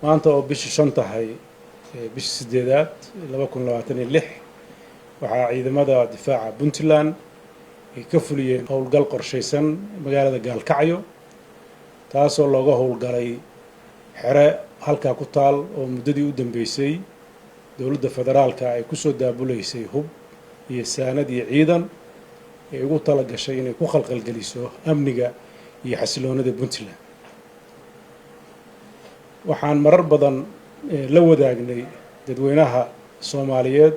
maanta oo bishii 5 tahay bishii 8 2026 waxaa ciidamada difaaca Puntland ay ka fuliyeen howlgal qorsheysan magaalada Gaalkacyo taasoo looga howlgalay xere halka ku taal oo muddadii u dambeysay dawladda federaalka ay ku soo daabuleysay hub iyo saanad iyo ciidan ay ugu tala gashay inay ku khalqalgeliso amniga iyo xasiloonida Puntland. waxaan marar badan la wadaagnay dadweynaha Soomaaliyeed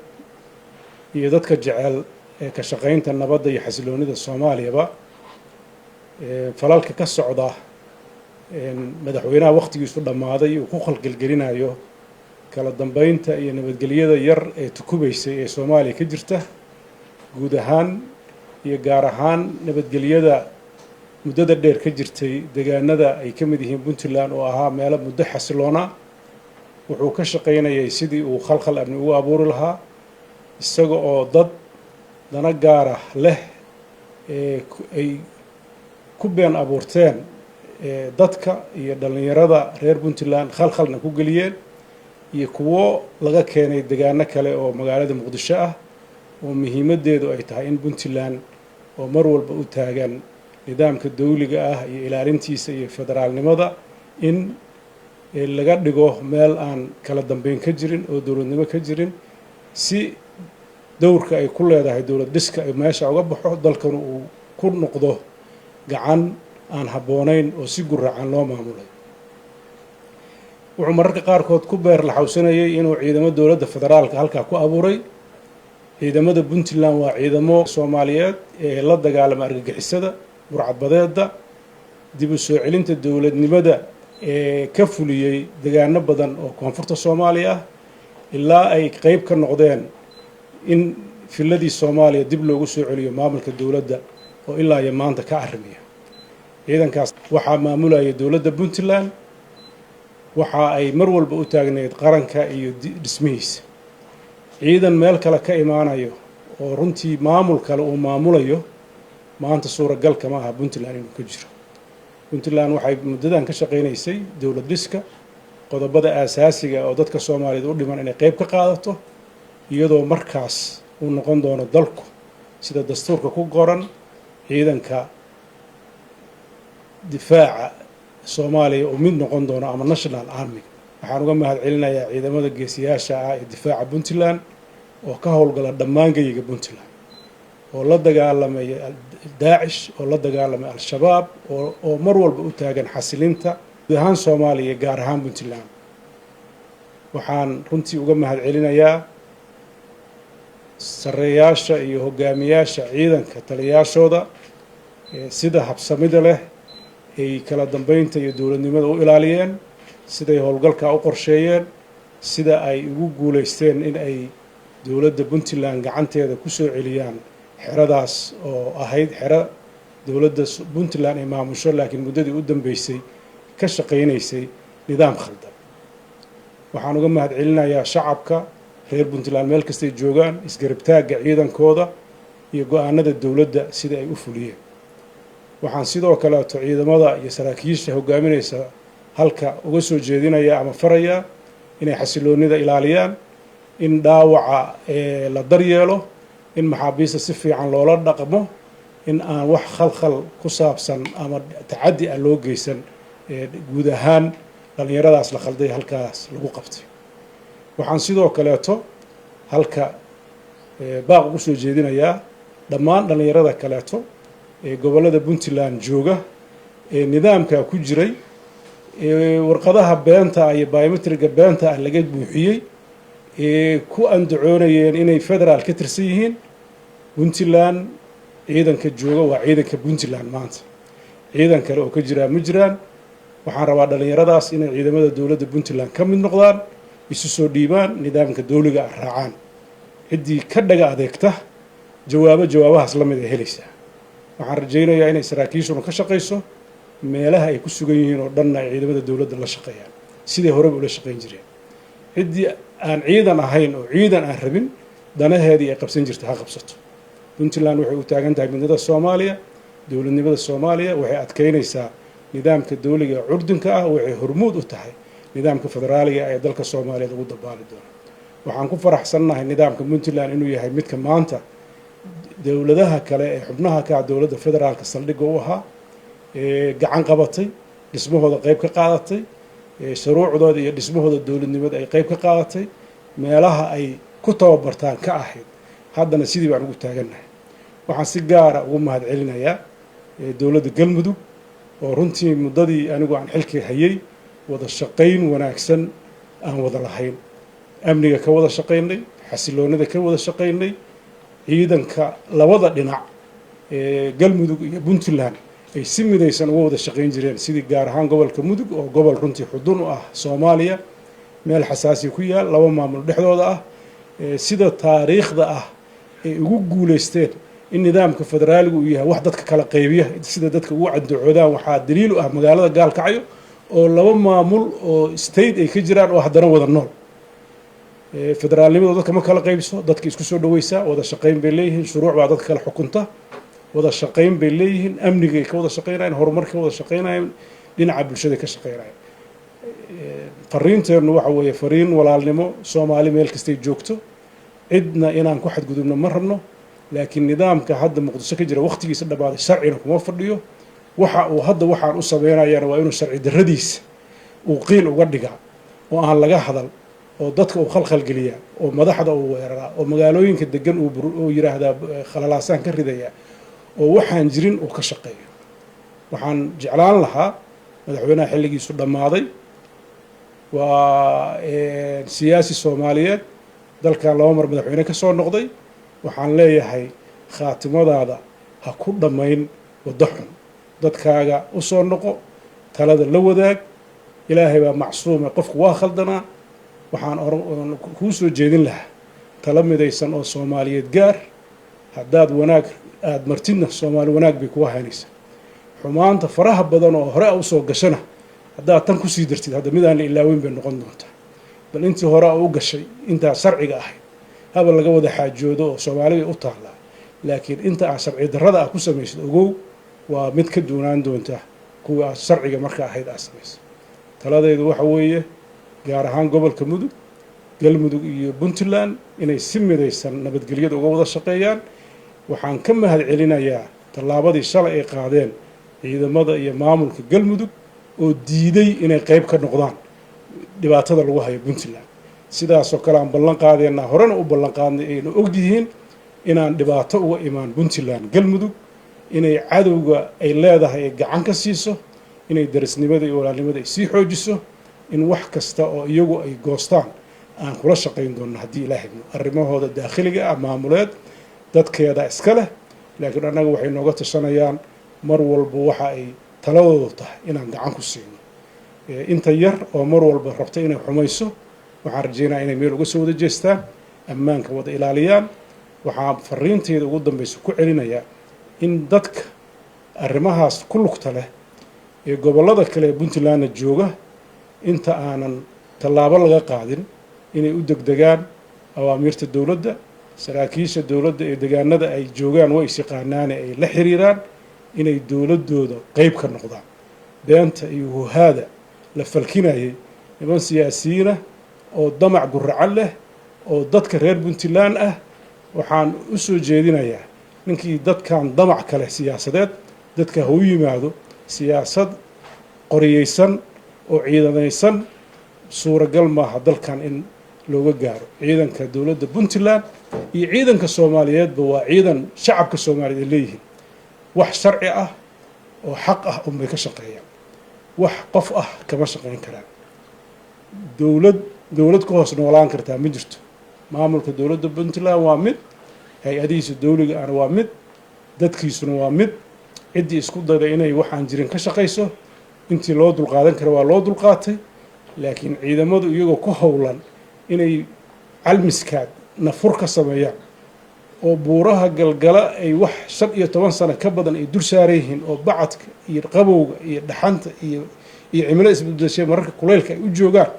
iyo dadka jecel ka shaqeynta nabadda iyo xasiloonida Soomaaliyaba falalka ka socda madaxweynaha waqtigiisu dhamaaday uu ku khalqalgelinayo kala dambeynta iyo nabadgelyada yar ee tukubaysay ee Soomaaliya ka jirta guud ahaan iyo gaar ahaan nabadgelyada muddada dheer ka jirtay deegaanada ay ka mid yihiin Puntland oo ahaa meelo muddo xasiloona wuxuu ka shaqeynayay sidii uu khalkhal amni ugu abuuri lahaa isaga oo dad dana gaar ah leh ay ku been abuurteen dadka iyo dhalinyarada reer Puntland khalkhalna ku geliyeen iyo kuwo laga keenay deegaano kale oo magaalada Muqdisho ah oo muhiimadeedu ay tahay in Puntland oo mar walba u taagan nidaamka dawliga ah iyo ilaalintiisa iyo federaalnimada in laga dhigo meel aan kala dambeyn ka jirin oo dawladnimo ka jirin si dowrka ay ku leedahay dawlad dhiska ay meesha uga baxo dalkan uu ku noqdo gacan aan habboonayn oo si guracan loo maamulay. wuxuu mararka qaarkood ku beer la xawsanayay inuu ciidamo dawladda federaalka halka ku abuuray. ciidamada Puntland waa ciidamo Soomaaliyeed ee la dagaalama argagixisada burcadbadeeda dib u soo celinta dawladnimada ee ka fuliyay deegaano badan oo koonfurta Soomaaliya ah ilaa ay qayb ka noqdeen in filadii Soomaaliya dib loogu soo celiyo maamulka dawladda oo ilaa iyo maanta ka arrimiya. ciidankaas waxaa maamulaya dawladda Puntland waxa ay mar walba u taagneed qaranka iyo dhismihiisa. ciidan meel kale ka imaanayo oo runtii maamul kale uu maamulayo maanta suuragal kama aha Puntland inuu ka jiro. Puntland waxay muddadan ka shaqeynaysay dawlad dhiska qodobada aasaasiga oo dadka Soomaaliyeed u dhiman inay qayb ka qaadato iyadoo markaas uu noqon doono dalku sida dastuurka ku qoran ciidanka difaaca Soomaaliya oo mid noqon doono ama national army. waxaan uga mahadcelinayaa ciidamada geesiyaasha ah ee difaaca Puntland oo ka howlgala dhammaan geyiga Puntland oo la dagaalamay Daesh oo la dagaalamay Al-Shabaab oo mar walba u taagan xasilinta guud ahaan Soomaaliya gaar ahaan Puntland. waxaan runtii uga mahadcelinayaa sareeyaasha iyo hogaamiyaasha ciidanka taliyaashooda sida habsamida leh ay kala dambeynta iyo dawladnimada u ilaaliyeen siday howlgalka u qorsheeyeen sida ay ugu guuleysteen in ay dawladda Puntland gacanteeda ku soo celiyaan xeradaas oo ahayd xero dawladda Puntland ay maamusho laakiin muddadii u dambeysay ka shaqeynaysay nidaam khaldan. waxaan uga mahadcelinayaa shacabka reer Puntland meel kastay joogaan isgarabtaagga ciidankooda iyo go'aanada dawladda sida ay u fuliyeen. waxaan sidoo kale ciidamada iyo saraakiisha hogaaminaysa halka uga soo jeedinaya ama faraya inay xasiloonida ilaaliyaan in dhaawaca la daryeelo in maxaabiista si fiican loola dhaqmo in aan wax khalkhal ku saabsan ama tacaddi ah loo geysan guud ahaan dhalinyaradaas la khalday halkaas lagu qabtay. waxaan sidoo kaleeto halka baaq ugu soo jeedinayaa dhammaan dhalinyarada kaleeto ee gobollada Puntland jooga ee nidaamka ku jiray warqadaha beenta iyo biometriga beenta laga buuxiyay ku andacoonayeen inay federaal ka tirsan yihiin. Puntland ciidanka jooga waa ciidanka Puntland maanta ciidan kale oo ka jira ma jiraan. waxaan rabaa dhalinyaradaas inay ciidamada dawladda Puntland ka mid noqdaan isu soo dhiibaan nidaamka dawliga raacaan ciddii ka dhaga adeegta jawaabahaas la mid ay helaysaa. waxaan rajaynayaa inay saraakiishuna ka shaqeyso meelaha ay ku sugan yihiin oo dhanna ay ciidamada dawladda la shaqeeyaan sidii horeba ula shaqeyn jireen. ciddii aan ciidan ahayn oo ciidan aan rabin danaheedii ay qabsan jirta ha qabsato. Puntland waxay u taagan tahay midnimada Soomaaliya dawladnimada Soomaaliya waxay adkeynaysaa nidaamka dawliga curdinka ah waxay hormuud u tahay nidaamka federaaliga ee dalka Soomaaliyeed ugu dabaali doono. waxaan ku faraxsanahay nidaamka Puntland inuu yahay midka maanta dawladaha kale ee xubnaha ka dawladda federaalka saldhig u ahaa gacan qabatay dhismahooda qayb ka qaadatay shuruucdooda iyo dhismahooda dawladnimada ay qayb ka qaadatay meelaha ay ku tababartaan ka ahayd haddana sidii baan ugu taaganahay. waxaan si gaar ah ugu mahadcelinayaa dawladda Galmudug oo runtii muddadii anigu aan xilkii hayay wada shaqayn wanaagsan aan wada lahayn, amniga ka wada shaqaynay, xasiloonida ka wada shaqaynay, ciidanka labada dhinac Galmudug iyo Puntland ay si midaysan uga wada shaqayn jireen, sidii gaar ahaan gobolka Mudug oo gobol runtii xudun u ah Soomaaliya, meel xasaasi ku yaal laba maamul dhexdooda ah, sida taariikhda ah ay ugu guuleysteen in nidaamka federaaligu uu yahay wax dadka kala qaybiya, sida dadka ugu caddocoodaan. waxaa daliil u ah magaalada Gaalkacyo oo laba maamul oo state ay ka jiraan oo haddana wada nool. federaalnimadu dadka ma kala qaybiso, dadka isku soo dhaweysaa, wada shaqayn bay leeyihiin, shuruuc baa dadka kala xukunta, wada shaqayn bay leeyihiin, amnigay ka wada shaqaynayaan, horumarka wada shaqaynayaan, dhinaca bulshada ka shaqaynayaan. fariinteenu waxa weeye fariin walaalnimo, Soomaali meel kastay joogto, cidna inaan ku xadgudubno ma rabno, laakiin nidaamka hadda Muqdisho ka jira waqtigiisa dhamaaday sharcina kuma fadhiyo. waxa uu hadda waxaan u sameynayana waa inuu sharci darradiisa uu qiil uga dhigaa oo aan laga hadal, oo dadka uu khalkhal geliyaa, oo madaxda uu weeraraa, oo magaalooyinka degan uu yiraahdaa khalalaasaan ka ridaya, oo waxaan jirin uu ka shaqeeyo. waxaan jeclaan lahaa madaxweynaha xilligiisu dhammaaday waa siyaasi Soomaaliyeed, dalkan laba mar madaxweyne ka soo noqday. waxaan leeyahay khaatimadaada ha ku dhammayn waddo xun, dadkaaga u soo noqo, talada la wadaag, ilaahay baa macsuume, qofku waa khaldanaa. waxaan kuu soo jeedin lahaa tala midaysan oo Soomaaliyeed gaar, haddaad wanaag aad martidna Soomaali wanaag bay kuga haynaysaa. xumaanta faraha badan oo hore u soo gashana haddaad tan ku sii dartid hadda midaan la ilaaweyn bay noqon doontaa. bal intii hore u gashay intaa sharciga ahayd haba laga wada xaajoodo oo Soomaali bay u taallaa, laakiin inta aad sharci darrada ah ku samaysid ogow waa mid ka duunaan doonta kuwa aad sharciga marka ahayd aad samaysid. taladeedu waxa weeye gaar ahaan gobolka Mudug, Galmudug iyo Puntland inay si midaysan nabadgelyada uga wada shaqeeyaan. waxaan ka mahadcelinayaa tallaabadii shalay ay qaadeen ciidamada iyo maamulka Galmudug oo diiday inay qayb ka noqdaan dhibaatada lagu hayo Puntland. sidaasoo kale aan ballan qaadeenaa, horena u ballan qaadnay, ayna ogyihiin inaan dhibaato uga imaan Puntland Galmudug, inay cadowga ay leedahay ay gacan ka siiso, inay darisnimada iyo walaalnimada ay sii xoojiso, in wax kasta oo iyagu ay goostaan aan kula shaqayn doonno haddii Ilaahay idmo. arrimahooda daakhiliga ah maamuleed dadkeeda iska leh, laakiin annaga waxay nooga tashanayaan mar walba waxa ay taladoodu tahay inaan gacan ku siino. inta yar oo mar walba rabta inay xumayso waxaan rajaynayaa inay meel uga soo wada jeestaan, ammaanka wada ilaaliyaan. waxaan fariinteeda ugu dambaysa ku celinayaa in dadka arrimahaas ku lugta leh ee gobollada kale ee Puntlandna jooga inta aanan tallaabo laga qaadin inay u degdegaan awaamiirta dawladda. saraakiisha dawladda ee deegaanada ay joogaan way is yaqaanaane ay la xiriiraan inay dawladdooda qayb ka noqdaan. beenta iyo huhaada la falkinayay niman siyaasiyiin ah oo damac guracan leh oo dadka reer Puntland ah, waxaan u soo jeedinayaa ninkii dadkan damac kale siyaasadeed dadka ha u yimaado siyaasad qoriyeysan oo ciidanaysan. suuragal maaha dalkan in looga gaaro. ciidanka dawladda Puntland iyo ciidanka Soomaaliyeedba waa ciidan shacabka Soomaaliyeed ay leeyihiin. wax sharci ah oo xaq ah unbay ka shaqeeyaan, wax qof ah kama shaqayn karaan. dawlad ka hoos noolaan kartaa ma jirto. maamulka dawladda Puntland waa mid, hay-adihiisa dawliga ahna waa mid, dadkiisuna waa mid. ciddii isku dayda inay waxaan jirin ka shaqayso intii loo dulqaadan kara waa loo dulqaatay, laakiin ciidamadu iyagoo ku howlan inay calmiskaad nafur ka sameeyaan oo buuraha galgala ay wax 15 sano ka badan ay dul saaran yihiin, oo bacadka iyo qabowga iyo dhaxanta iyo cimilada isbedeshay mararka kuleylka ay u joogaan,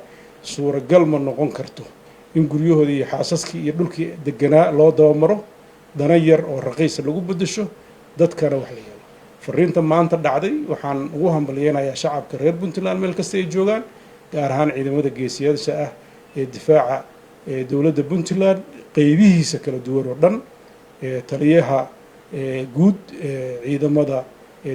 suuragal ma noqon karto in guryahoodii iyo xaasaskii iyo dhulkii deganaa loo dabamaro dana yar oo raqiis lagu bedesho dadkana wax la yeelo. fariinta maanta dhacday waxaan ugu hambalyeeynaya shacabka reer Puntland meel kasta ay joogaan gaar ahaan ciidamada geesiyaasha ah ee difaaca dowladda puntland qeybihiisa kala duwan oo dhan taliyaha guud ciidamada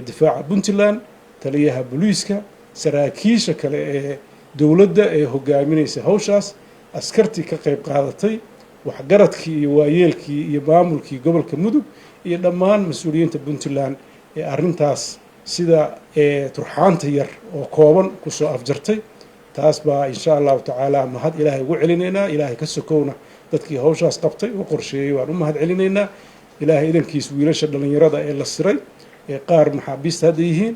difaaca puntland taliyaha booliiska saraakiisha kale ee dowladda ee hogaaminaysa hawshaas askartii ka qayb qaadatay waxgaradkii iyo waayeelkii iyo maamulkii gobolka mudug iyo dhammaan mas-uuliyiinta puntland ee arrintaas sida turxaanta yar oo kooban kusoo afjartay taas baa insha allahu tacaala mahad ilaahay ugu celinaynaa ilaahay ka sokowna dadkii hawshaas qabtay u qorsheeyey waan u mahad celinaynaa ilaahay idankiis wiilasha dhallinyarada ee la siray ee qaar maxaabiista hadda yihiin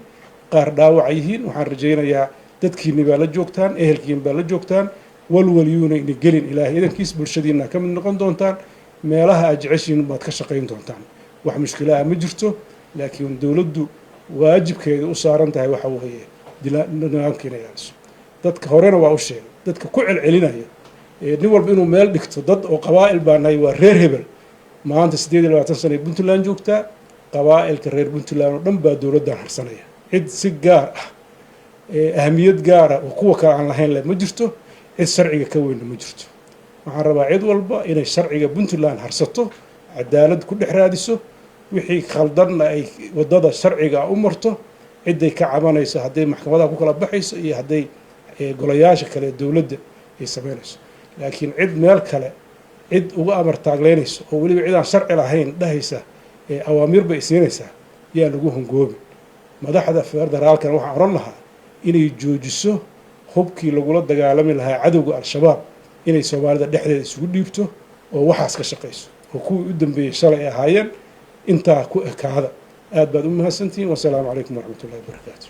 qaar dhaawaca yihiin waxaan rajaynayaa dadkiinni baa la joogtaan ehelkiin baa la joogtaan walwalyuuna ina gelin ilaahay idankiis bulshadiina ka mid noqon doontaan meelaha aad jeceshiin baad ka shaqayn doontaan wax mushkilaha ma jirto laakiin dowladdu waajibkeeda u saaran tahay waxa weeye nidaamka inay ilaaliso dadka horena waa u sheegay dadka ku celcelinaya nin walba inuu meel dhigto dad oo qabaa'il baa nahay waa reer hebel maanta 28 sano ee puntland joogtaa qabaa'ilka reer puntland oo dhan baa dowladdan harsanaya cid si gaar ah ahamiyad gaara oo kuwa kale aan lahayn leh ma jirto cid sharciga ka weynna ma jirto waxaan rabaa cid walba inay sharciga puntland harsato cadaalad ku dhex raadiso wixii khaldanna ay waddada sharciga u marto cidday ka cabanayso hadday maxkamadaha ku kala baxayso iyo hadday golayaasha kale dowladda ay samaynayso laakiin cid meel kale cid uga amar taagleynayso oo weliba cid aan sharci lahayn dhahaysa awaamiir bay siinaysaa yaa lagu hongoobin madaxda federaalkana waxaan odhan lahaa inay joojiso hubkii lagula dagaalami lahaa cadowga al-shabaab inay soomaalida dhexdeeda isugu dhiibto oo waxaas ka shaqayso oo kuwii u dambeeyey shalay ay ahaayeen intaa ku ekaada aad baad u mahadsantihiin wasalaamu calaykum waraxmatullahi wabarakaatu